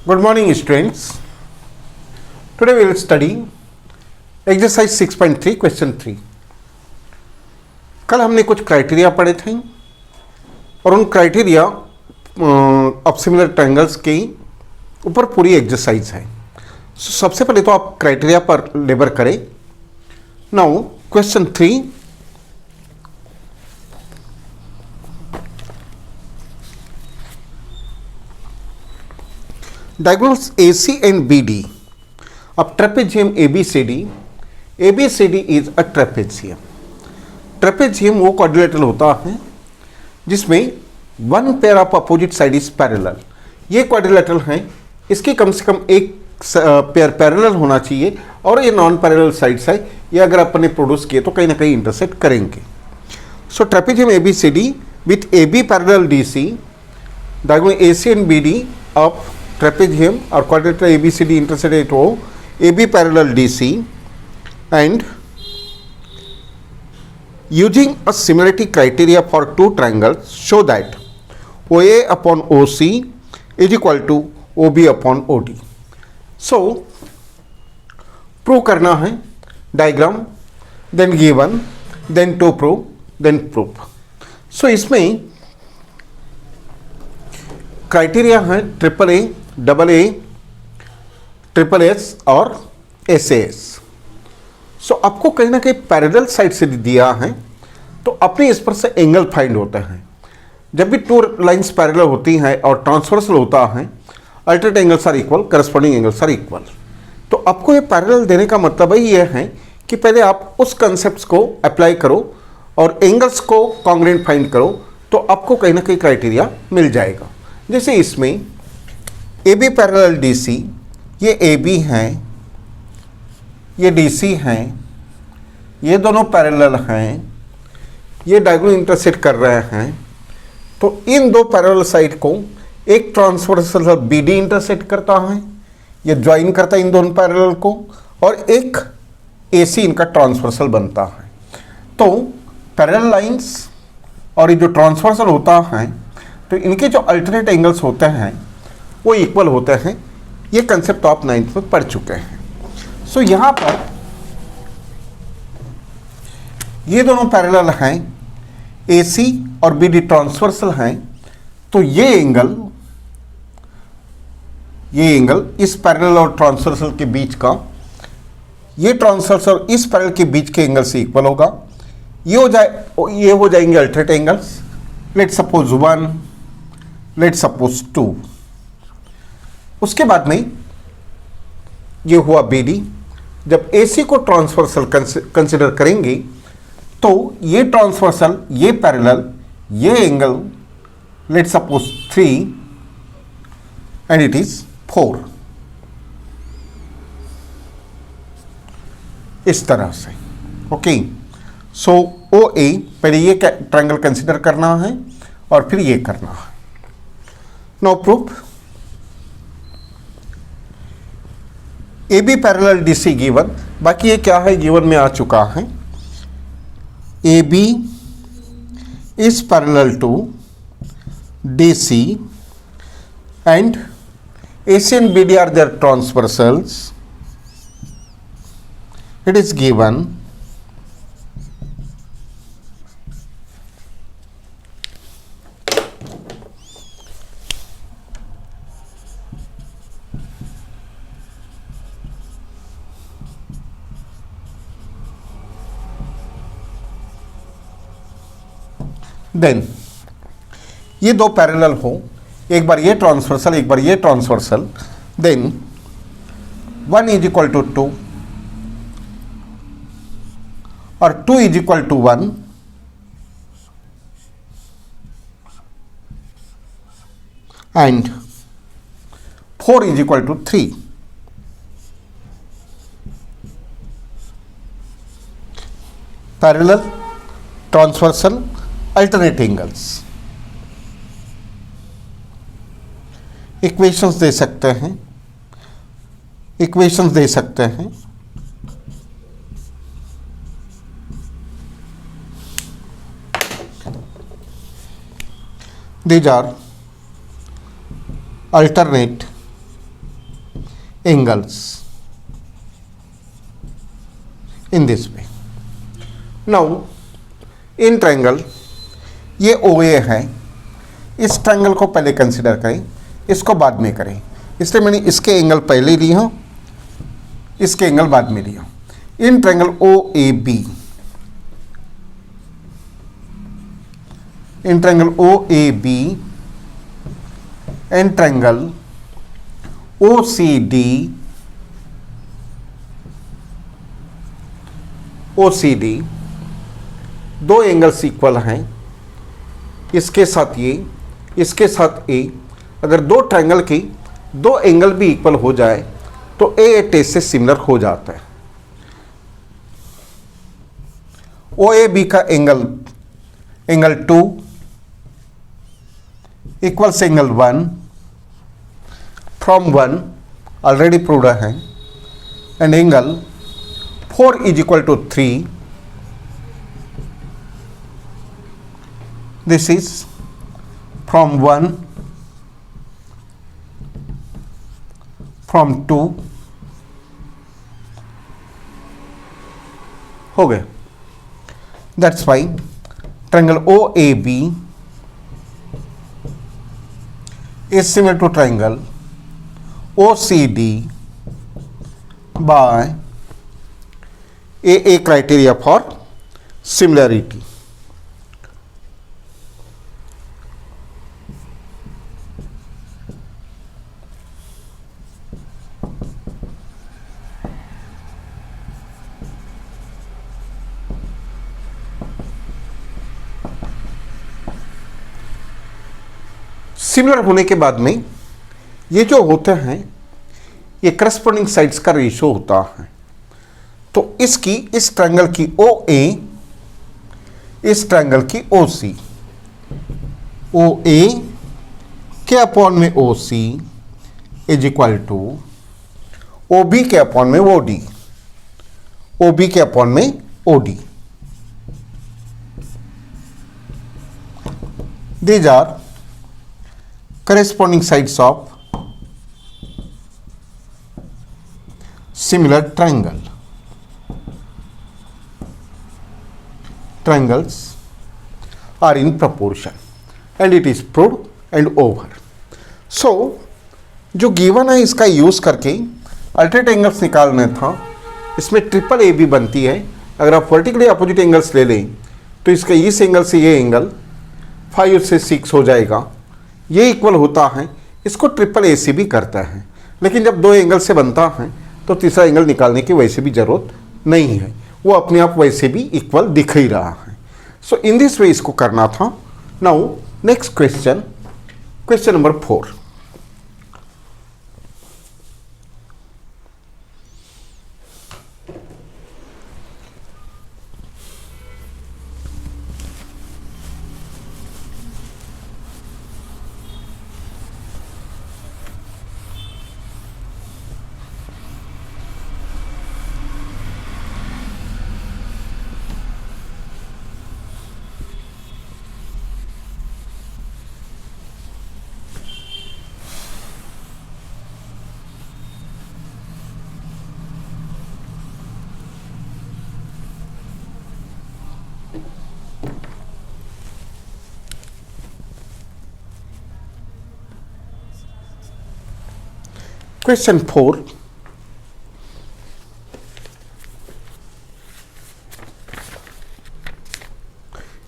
Good morning, students. Today we will study exercise 6.3 question 3. कल हमने कुछ क्राइटेरिया पढ़े थे और उन क्राइटेरिया ऑफ सिमिलर ट्रायंगल्स के ऊपर पूरी एक्सरसाइज है. सबसे पहले तो आप क्राइटेरिया पर लेबर करें. Now question 3. Diagonals AC and BD of trapezium ABCD. ABCD is a trapezium. Trapezium वो quadrilateral होता है जिसमें one pair of opposite side is parallel. ये quadrilateral है, इसकी कम से कम एक पेयर पैरेलल होना चाहिए और ये नॉन पैरेलल साइड्स है. ये अगर अपने प्रोड्यूस किए तो कहीं ना कहीं इंटरसेक्ट करेंगे. सो trapezium ABCD with AB parallel DC, diagonal AC and BD of trapezium or quadrilateral ABCD intersect at O, AB parallel DC, and using a similarity criteria for two triangles show that OA upon OC is equal to OB upon OD. So prove करना है diagram, then given, then to prove, then proof. So इसमें criteria है triple A, double A, triple S और S S. सो आपको कहीं ना कहीं parallel side से दिया है तो अपने इस पर से एंगल फाइंड होता है. जब भी टू लाइंस पैरेलल होती हैं और ट्रांसवर्सल होता है, alternate angles are equal, corresponding angles are equal. तो आपको ये पैरेलल देने का मतलब ही ये है कि पहले आप उस कंसेप्ट को अप्लाई करो और एंगल्स को कॉन्ग्रुएंट फाइंड करो तो आपको कहीं ना कहीं क्राइटेरिया मिल जाएगा. जैसे इसमें AB पैरेलल DC, ये AB हैं, ये DC हैं, ये दोनों पैरेलल हैं, ये डायगोनल इंटरसेक्ट कर रहे हैं. तो इन दो पैरेलल साइड को एक ट्रांसवर्सल BD इंटरसेक्ट करता है, ये ज्वाइन करता है इन दोनों पैरेलल को, और एक AC इनका ट्रांसवर्सल बनता है. तो पैरेलल लाइंस और ये जो ट्रांसवर्सल होता है तो इनके जो अल्टरनेट एंगल्स होते हैं वो इक्वल होते हैं. ये कंसेप्ट आप 9th में पढ़ चुके हैं. सो यहाँ पर ये दोनों पैरेलल हैं, AC और BD ट्रांसवर्सल हैं. तो ये एंगल इस पैरेलल और ट्रांसवर्सल के बीच का, ये ट्रांसवर्सल इस पैरेलल के बीच के एंगल से इक्वल होगा. ये हो जाएंगे alternate angles. Let suppose 1, let suppose 2. उसके बाद में ये हुआ BD. जब AC को ट्रांसवर्सल कंसिडर करेंगे तो ये ट्रांसवर्सल, ये पैरेलल, ये angle let suppose 3 and it is 4. इस तरह से. ओके. सो OA पहले ये ट्रायंगल कंसिडर करना है और फिर ये करना है. Now proof. AB parallel DC given. बाकी ये क्या है, गिवन में आ चुका है. AB is parallel to DC and AC and BD are their transversals. It is given. Then ये दो पैरेलल हो, एक बार ये ट्रांसवर्सल, एक बार ये transversal. Then 1 is equal to 2 और 2 is equal to 1 and 4 is equal to 3. Parallel, transversal, alternate angles. Equations दे सकते हैं, इक्वेशंस दे सकते हैं. These are alternate angles in this way. Now in triangle ये OA है, इस ट्रायंगल को पहले कंसिडर करें, इसको बाद में करें, इसलिए मैंने इसके एंगल पहले लिए हूँ, इसके एंगल बाद में लिया। In triangle OAB, in triangle OAB and triangle OCD, OCD दो एंगल्स इक्वल हैं, इसके साथ ये, इसके साथ ए। अगर दो ट्रायंगल की दो एंगल भी इक्वल हो जाए तो ए से सिमिलर हो जाता है। OAB का angle 2 equals angle 1 from 1 already proved है, and angle 4 is equal to 3। This is from 1 from 2 हो गए। That's why triangle OAB is similar to triangle OCD by AA criteria for similarity. Similar होने के बाद में ये जो होते हैं ये करस्पॉन्डिंग साइड्स का रेशियो होता है। तो इसकी इस ट्रायंगल की OA, इस ट्रायंगल की OC, OA के अपॉन में OC is equal to OB के अपॉन में OD, OB के अपॉन में OD। These are corresponding sides of similar triangle. Triangles are in proportion and it is proved and over. So जो given है इसका use करके alternate angles निकालना था। इसमें ट्रिपल AB बनती है। अगर आप वर्टिकली अपोजिट एंगल्स ले लें तो इसका इस एंगल से ये एंगल 5 से 6 हो जाएगा, ये इक्वल होता है, इसको ट्रिपल AC भी करता है। लेकिन जब दो एंगल से बनता है तो तीसरा एंगल निकालने की वैसे भी ज़रूरत नहीं है, वो अपने आप वैसे भी इक्वल दिख ही रहा है। सो इन दिस वे इसको करना था। Now next question, question number 4। Question 4.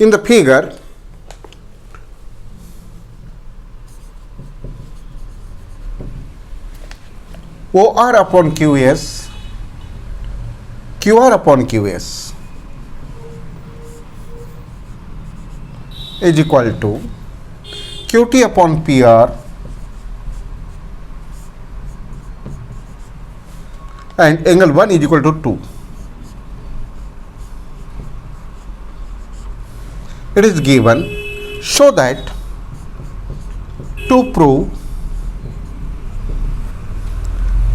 In the figure, OR upon QS, QR upon QS is equal to QT upon PR and angle 1 is equal to 2. It is given, so that to prove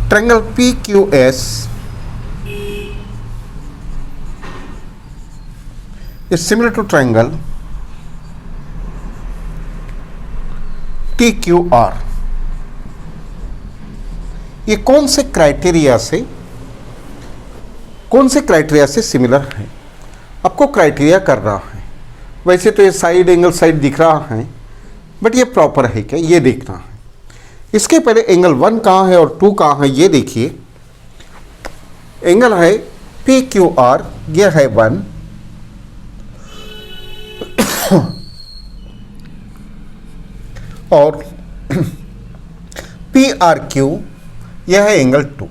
triangle PQS is similar to triangle TQR, ये कौन से criteria से similar है, आपको criteria कर रहा है। वैसे तो ये साइड एंगल साइड दिख रहा है, बट ये प्रॉपर है क्या ये देखना है। इसके पहले एंगल 1 कहाँ है और 2 कहाँ है ये देखिए। एंगल है PQR, ये है 1 और PRQ, यह है एंगल 2।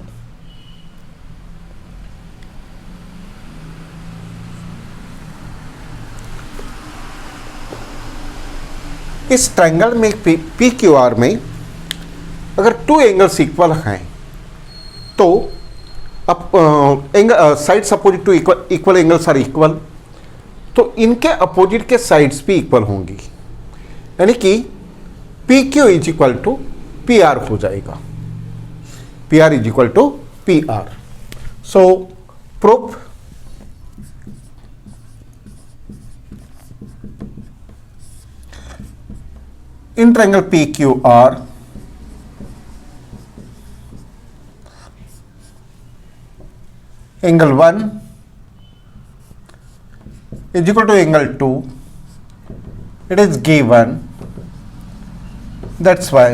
इस ट्रायंगल में PQR में अगर 2 एंगल्स इक्वल हैं तो sides opposite to equal angles are equal, तो इनके अपोजिट के साइड्स भी इक्वल होंगी, यानी कि PQ is equal to PR हो जाएगा। PR is equal to PR। So proof in triangle PQR angle 1 is equal to angle 2, it is given, that's why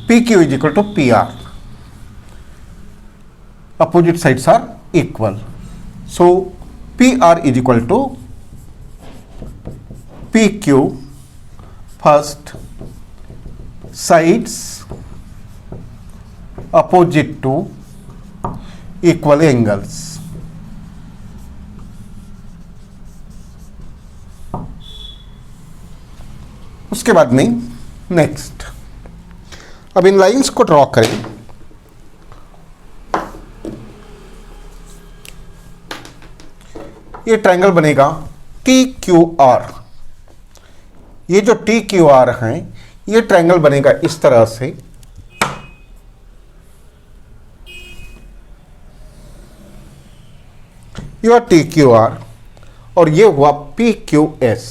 PQ is equal to PR, opposite sides are equal, so PR is equal to PQ, first sides opposite to equal angles, उसके बाद में next अब इन lines को draw करें। ये triangle बनेगा TQR। ये जो TQR हैं ये ट्रायंगल बनेगा इस तरह से, ये हुआ TQR और ये हुआ PQS।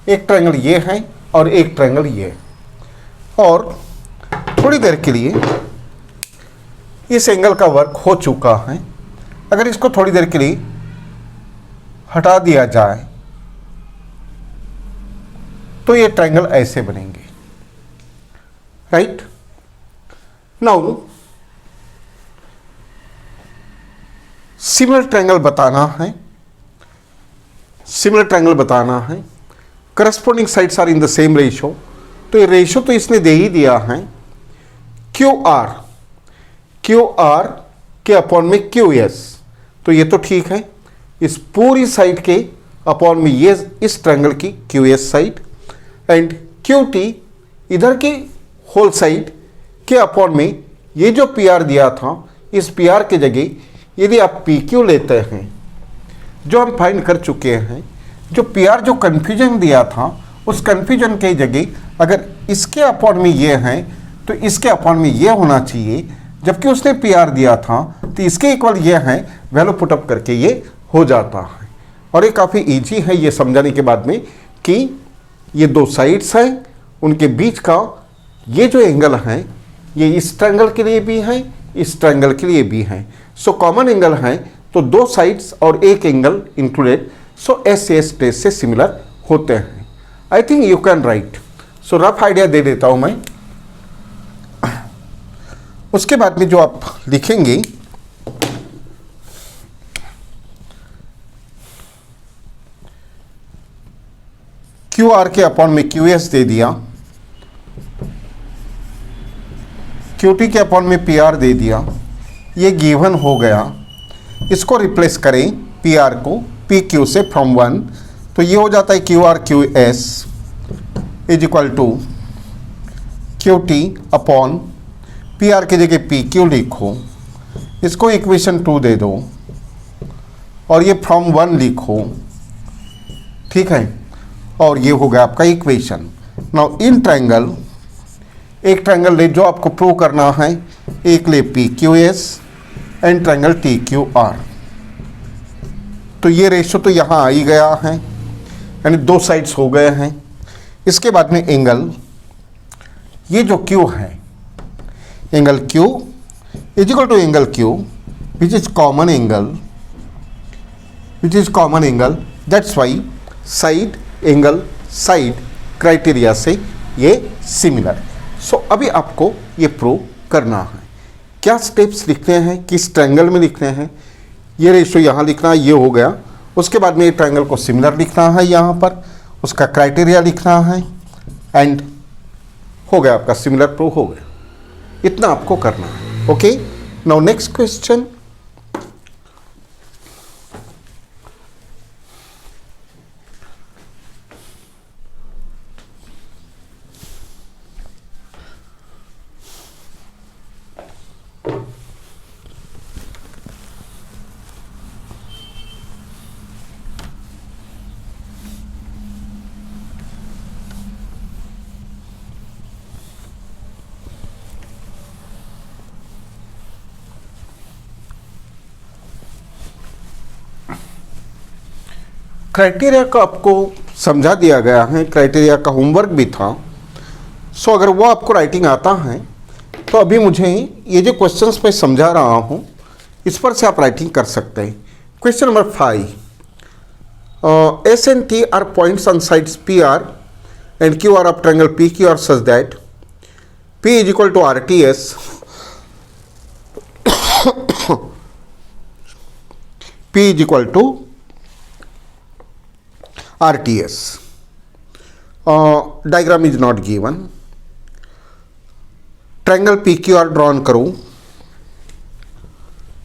एक ट्रायंगल ये है और एक ट्रायंगल ये है, और थोड़ी देर के लिए इस एंगल का वर्क हो चुका है। अगर इसको थोड़ी देर के लिए हटा दिया जाए तो ये ट्रायंगल ऐसे बनेंगे, राइट। नाउ सिमिलर ट्रायंगल बताना है, corresponding sides are in the same ratio. तो ये रेशियो तो इसने दे ही दिया है, QR के अपॉन में QS, तो ये तो ठीक है। इस पूरी साइड के अपॉन में ये इस ट्रायंगल की QS साइड, एंड QT इधर की होल साइड के अपॉन में ये जो PR दिया था, इस PR के जगह यदि आप PQ लेते हैं, जो हम फाइंड कर चुके हैं, जो PR जो कन्फ्यूजन दिया था उस कन्फ्यूजन के जगह अगर इसके अपॉन में ये हैं तो इसके अपॉन में ये होना चाहिए, जबकि उसने PR दिया था तो इसके इक्वल ये हैं, वैल्यू पुटअप करके ये हो जाता है। और ये काफ़ी इजी है ये समझाने के बाद में कि ये दो साइड्स हैं, उनके बीच का ये जो एंगल है ये इस ट्रायंगल के लिए भी है, इस ट्रायंगल के लिए भी है। सो कॉमन एंगल है तो दो साइड्स और एक angle included, so SAS test से सिमिलर होते हैं। I think you can write. So rough idea दे देता हूँ मैं। उसके बाद में जो आप लिखेंगे, QR के अपॉन में QS दे दिया, QT के अपॉन में PR दे दिया, ये गिवन हो गया। इसको रिप्लेस करें PR को PQ से फ्रॉम 1, तो ये हो जाता है QR QS is equal to QT upon PR की जगह PQ लिखो, इसको इक्वेशन 2 दे दो और ये फ्रॉम 1 लिखो, ठीक है। और ये हो गया आपका इक्वेशन। नाउ इन ट्रायंगल, एक ट्रायंगल ले जो आपको प्रूव करना है, एक ले PQS एंड ट्रायंगल TQR। तो ये रेशो तो यहाँ आ ही गया है, यानी दो साइड्स हो गए हैं। इसके बाद में एंगल, ये जो Q है, angle Q is equal to angle Q which is common angle, that's why side angle side criteria से ये सिमिलर। सो अभी आपको ये प्रूव करना है। क्या स्टेप्स लिखने हैं, किस ट्रायंगल में लिखने हैं, ये रेशो यहाँ लिखना है, ये हो गया। उसके बाद में ये ट्रायंगल को सिमिलर लिखना है, यहाँ पर उसका क्राइटेरिया लिखना है, एंड हो गया आपका सिमिलर प्रूव हो गया। इतना आपको करना है। Okay, now next question. Criteria का आपको समझा दिया गया है, क्राइटेरिया का होमवर्क भी था। सो अगर वो आपको राइटिंग आता है तो अभी मुझे ये जो क्वेश्चंस मैं समझा रहा हूँ इस पर से आप राइटिंग कर सकते हैं। Question number 5, S and T are points on sides PR and QR of triangle PQR such that P is equal to RTS P is equal to RTS. Diagram is not given. Triangle PQR drawn करो।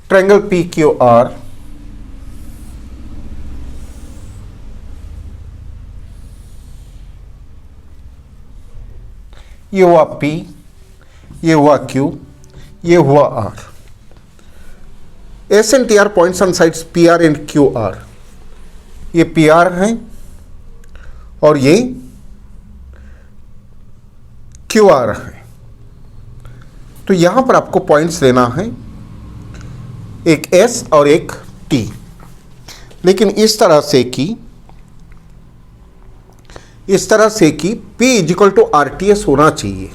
Triangle PQR ये हुआ P, ये हुआ Q, ये हुआ R। S and T are points on sides PR and QR। ये PR है और ये QR है। तो यहां पर आपको पॉइंट्स लेना है, एक S और एक T, लेकिन इस तरह से कि P is equal to RTS होना चाहिए।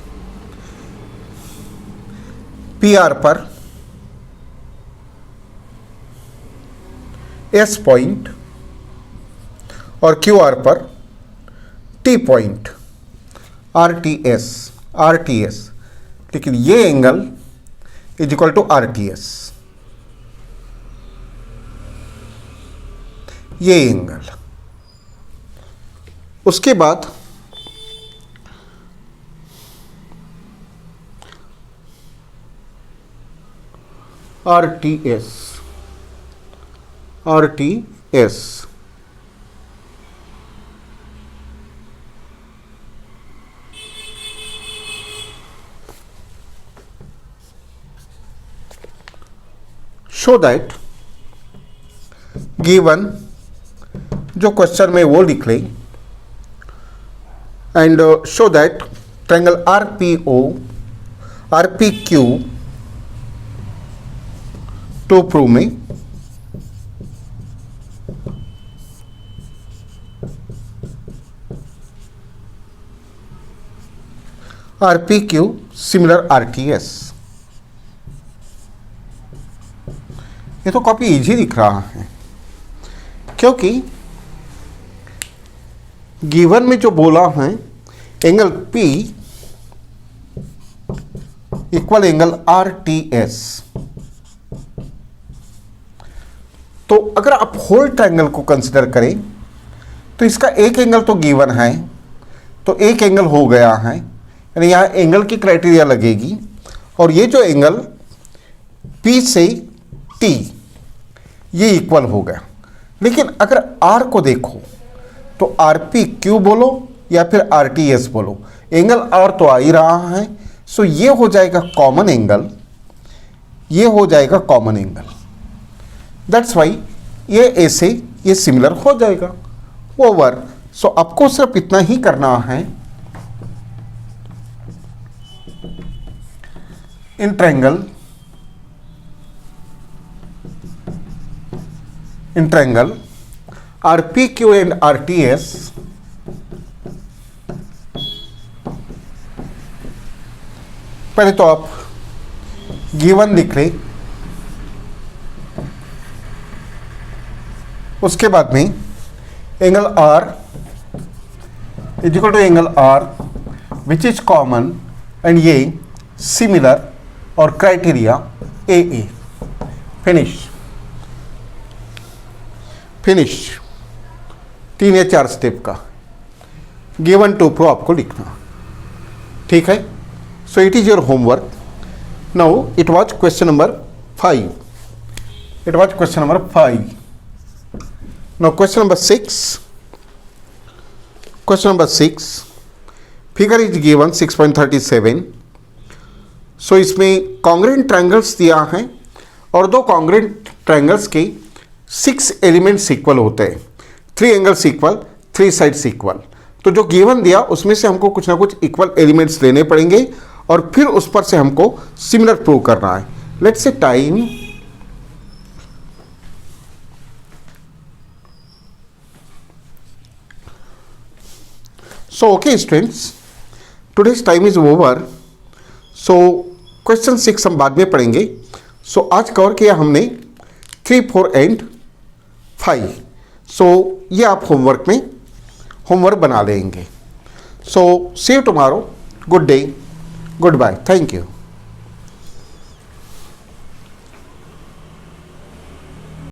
PR पर S पॉइंट और QR पर T पॉइंट, RTS, लेकिन ये angle is equal to RTS, ये एंगल। उसके बाद RTS शो दैट गिवन, जो क्वेश्चन में वो लिख लें, and show that triangle RPQ to prove में RPQ सिमिलर RTS। ये तो काफी इजी दिख रहा है, क्योंकि गिवन में जो बोला है angle P equal angle RTS। तो अगर आप होल ट्रायंगल को कंसिडर करें तो इसका एक एंगल तो गिवन है, तो एक एंगल हो गया है, यानी यहां एंगल की क्राइटेरिया लगेगी, और ये जो एंगल P से T ये इक्वल हो गया। लेकिन अगर R को देखो तो RPQ बोलो या फिर RTS बोलो, एंगल R तो आ ही रहा है। सो ये हो जाएगा कॉमन एंगल, ये हो जाएगा कॉमन एंगल, दैट्स वाई ये ऐसे ये सिमिलर हो जाएगा ओवर। सो आपको सिर्फ इतना ही करना है, in triangle RPQ and RTS पहले तो आप गिवन लिख लें, उसके बाद में angle R is equal to angle R which is common and ये सिमिलर और क्राइटेरिया AA। फिनिश 3 या 4 स्टेप का गिवन टू प्रो आपको लिखना, ठीक है। So it is your homework. Now it was question number 5। Now question number 6। Figure is given 6.37। सो इसमें congruent triangles दिया है और दो कॉन्ग्रुएंट ट्रायंगल्स के 6 एलिमेंट्स इक्वल होते हैं, 3 एंगल्स इक्वल, 3 साइड्स इक्वल। तो जो गिवन दिया उसमें से हमको कुछ ना कुछ इक्वल एलिमेंट्स लेने पड़ेंगे और फिर उस पर से हमको सिमिलर प्रूव करना है। Let's say time so okay students, today's time is over. So question 6 हम बाद में पढ़ेंगे। सो आज कवर किया हमने 3, 4 एंड 5। सो ये आप होमवर्क बना लेंगे। So see you tomorrow. Good day, good bye, thank you.